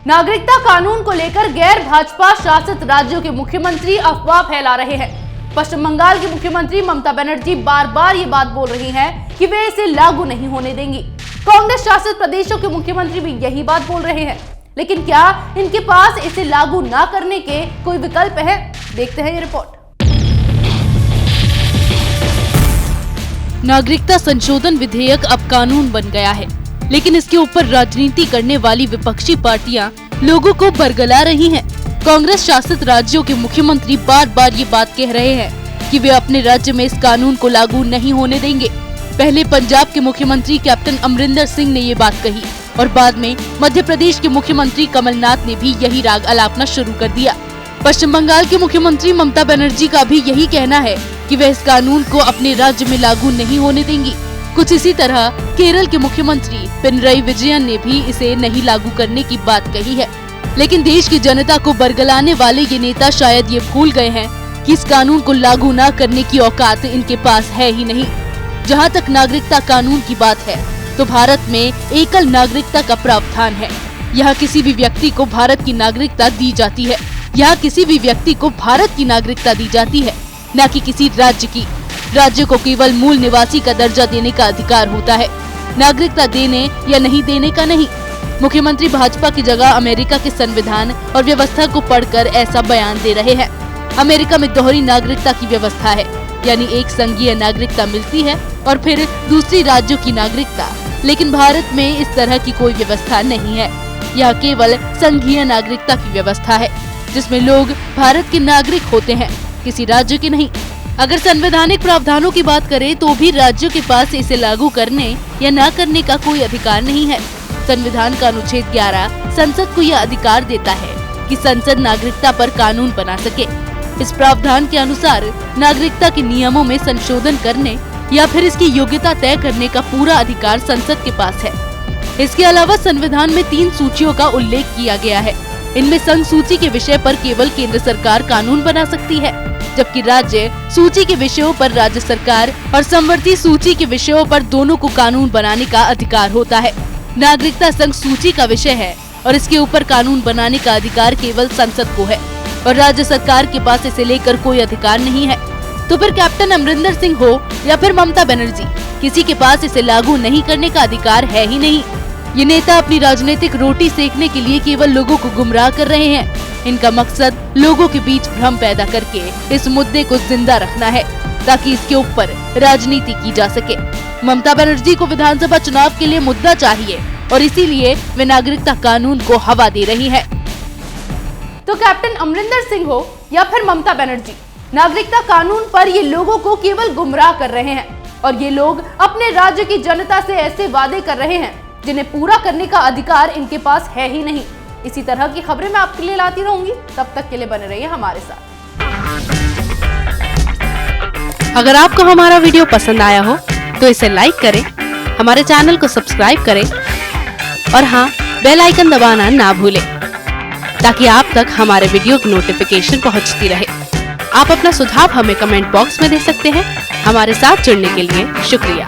नागरिकता कानून को लेकर गैर भाजपा शासित राज्यों के मुख्यमंत्री अफवाह फैला रहे हैं। पश्चिम बंगाल की मुख्यमंत्री ममता बनर्जी बार बार ये बात बोल रही हैं कि वे इसे लागू नहीं होने देंगी। कांग्रेस शासित प्रदेशों के मुख्यमंत्री भी यही बात बोल रहे हैं। लेकिन क्या इनके पास इसे लागू ना करने के कोई विकल्प है? देखते हैं ये रिपोर्ट। नागरिकता संशोधन विधेयक अब कानून बन गया है, लेकिन इसके ऊपर राजनीति करने वाली विपक्षी पार्टियां लोगों को बरगला रही हैं। कांग्रेस शासित राज्यों के मुख्यमंत्री बार बार ये बात कह रहे हैं कि वे अपने राज्य में इस कानून को लागू नहीं होने देंगे। पहले पंजाब के मुख्यमंत्री कैप्टन अमरिंदर सिंह ने ये बात कही और बाद में मध्य प्रदेश के मुख्यमंत्री कमलनाथ ने भी यही राग अलापना शुरू कर दिया। पश्चिम बंगाल के मुख्यमंत्री ममता बनर्जी का भी यही कहना है कि वे इस कानून को अपने राज्य में लागू नहीं होने देंगी। कुछ इसी तरह केरल के मुख्यमंत्री पिनरई विजयन ने भी इसे नहीं लागू करने की बात कही है। लेकिन देश की जनता को बरगलाने वाले ये नेता शायद ये भूल गए हैं कि इस कानून को लागू न करने की औकात इनके पास है ही नहीं। जहां तक नागरिकता कानून की बात है तो भारत में एकल नागरिकता का प्रावधान है। यहाँ किसी भी व्यक्ति को भारत की नागरिकता दी जाती है। यहाँ किसी भी व्यक्ति को भारत की नागरिकता दी जाती है, न कि किसी राज्य की। राज्य को केवल मूल निवासी का दर्जा देने का अधिकार होता है, नागरिकता देने या नहीं देने का नहीं। मुख्यमंत्री भाजपा की जगह अमेरिका के संविधान और व्यवस्था को पढ़कर ऐसा बयान दे रहे हैं। अमेरिका में दोहरी नागरिकता की व्यवस्था है, यानी एक संघीय नागरिकता मिलती है और फिर दूसरी राज्यों की नागरिकता। लेकिन भारत में इस तरह की कोई व्यवस्था नहीं है। यह केवल संघीय नागरिकता की व्यवस्था है, जिसमें लोग भारत के नागरिक होते हैं, किसी राज्य के नहीं। अगर संवैधानिक प्रावधानों की बात करें तो भी राज्यों के पास इसे लागू करने या न करने का कोई अधिकार नहीं है। संविधान का अनुच्छेद 11 संसद को यह अधिकार देता है कि संसद नागरिकता पर कानून बना सके। इस प्रावधान के अनुसार नागरिकता के नियमों में संशोधन करने या फिर इसकी योग्यता तय करने का पूरा अधिकार संसद के पास है। इसके अलावा संविधान में 3 सूचियों का उल्लेख किया गया है। इनमें संघ सूची के विषय पर केवल केंद्र सरकार कानून बना सकती है, जबकि राज्य सूची के विषयों पर राज्य सरकार और समवर्ती सूची के विषयों पर दोनों को कानून बनाने का अधिकार होता है। नागरिकता संघ सूची का विषय है और इसके ऊपर कानून बनाने का अधिकार केवल संसद को है और राज्य सरकार के पास इसे लेकर कोई अधिकार नहीं है। तो फिर कैप्टन अमरिंदर सिंह हो या फिर ममता बनर्जी, किसी के पास इसे लागू नहीं करने का अधिकार है ही नहीं। ये नेता अपनी राजनीतिक रोटी सेकने के लिए केवल लोगों को गुमराह कर रहे हैं। इनका मकसद लोगों के बीच भ्रम पैदा करके इस मुद्दे को जिंदा रखना है, ताकि इसके ऊपर राजनीति की जा सके। ममता बनर्जी को विधानसभा चुनाव के लिए मुद्दा चाहिए और इसीलिए वे नागरिकता कानून को हवा दे रही है। तो कैप्टन अमरिंदर सिंह हो या फिर ममता बनर्जी, नागरिकता कानून पर ये लोगों को केवल गुमराह कर रहे हैं और ये लोग अपने राज्य की जनता से ऐसे वादे कर रहे हैं जिन्हें पूरा करने का अधिकार इनके पास है ही नहीं। इसी तरह की खबरें मैं आपके लिए लाती रहूंगी, तब तक के लिए बने रहिए हमारे साथ। अगर आपको हमारा वीडियो पसंद आया हो तो इसे लाइक करें, हमारे चैनल को सब्सक्राइब करें और हाँ, बेल आइकन दबाना ना भूलें, ताकि आप तक हमारे वीडियो की नोटिफिकेशन पहुंचती रहे। आप अपना सुझाव हमें कमेंट बॉक्स में दे सकते हैं। हमारे साथ जुड़ने के लिए शुक्रिया।